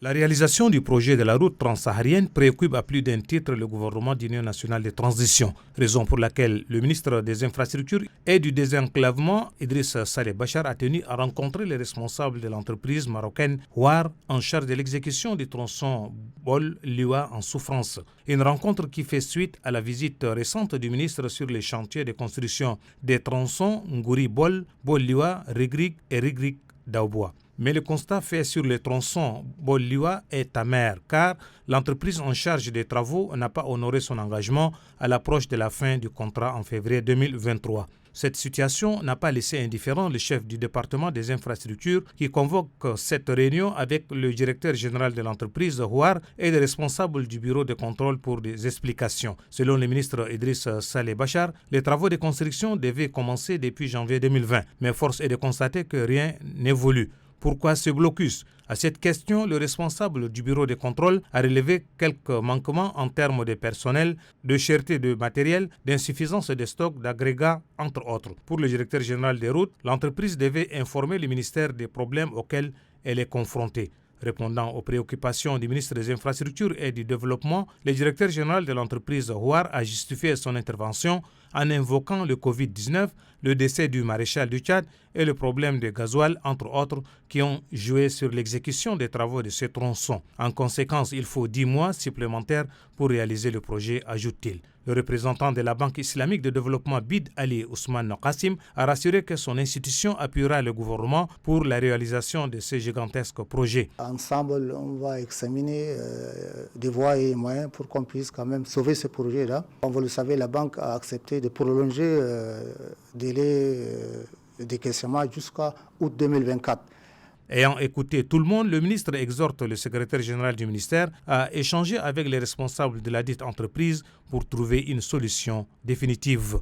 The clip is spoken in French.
La réalisation du projet de la route transsaharienne préoccupe à plus d'un titre le gouvernement d'Union nationale de transition, raison pour laquelle le ministre des Infrastructures et du désenclavement, Idriss Saleh Bachar, a tenu à rencontrer les responsables de l'entreprise marocaine War en charge de l'exécution du tronçon Bol-Liwa en souffrance. Une rencontre qui fait suite à la visite récente du ministre sur les chantiers de construction des tronçons Ngouri-Bol, Bol-Liwa, Rigrig et Rigrig-Daouboua. Mais le constat fait sur les tronçons Bol-Liwa est amer, car l'entreprise en charge des travaux n'a pas honoré son engagement à l'approche de la fin du contrat en février 2023. Cette situation n'a pas laissé indifférent le chef du département des infrastructures qui convoque cette réunion avec le directeur général de l'entreprise, Houar, et les responsables du bureau de contrôle pour des explications. Selon le ministre Idriss Saleh Bachar, les travaux de construction devaient commencer depuis janvier 2020, mais force est de constater que rien n'évolue. Pourquoi ce blocus? À cette question, le responsable du bureau de contrôle a relevé quelques manquements en termes de personnel, de cherté de matériel, d'insuffisance de stock, d'agrégats, entre autres. Pour le directeur général des routes, l'entreprise devait informer le ministère des problèmes auxquels elle est confrontée. Répondant aux préoccupations du ministre des Infrastructures et du Développement, le directeur général de l'entreprise Houar a justifié son intervention en invoquant le Covid-19, le décès du maréchal du Tchad et le problème de gasoil, entre autres, qui ont joué sur l'exécution des travaux de ce tronçon. En conséquence, il faut 10 mois supplémentaires pour réaliser le projet, ajoute-t-il. Le représentant de la Banque islamique de développement BID, Ali Ousmane Qassim, a rassuré que son institution appuiera le gouvernement pour la réalisation de ce gigantesque projet. Ensemble, on va examiner des voies et moyens pour qu'on puisse quand même sauver ce projet-là. Comme vous le savez, la banque a accepté de prolonger le délai de décaissement jusqu'à août 2024. Ayant écouté tout le monde, le ministre exhorte le secrétaire général du ministère à échanger avec les responsables de la dite entreprise pour trouver une solution définitive.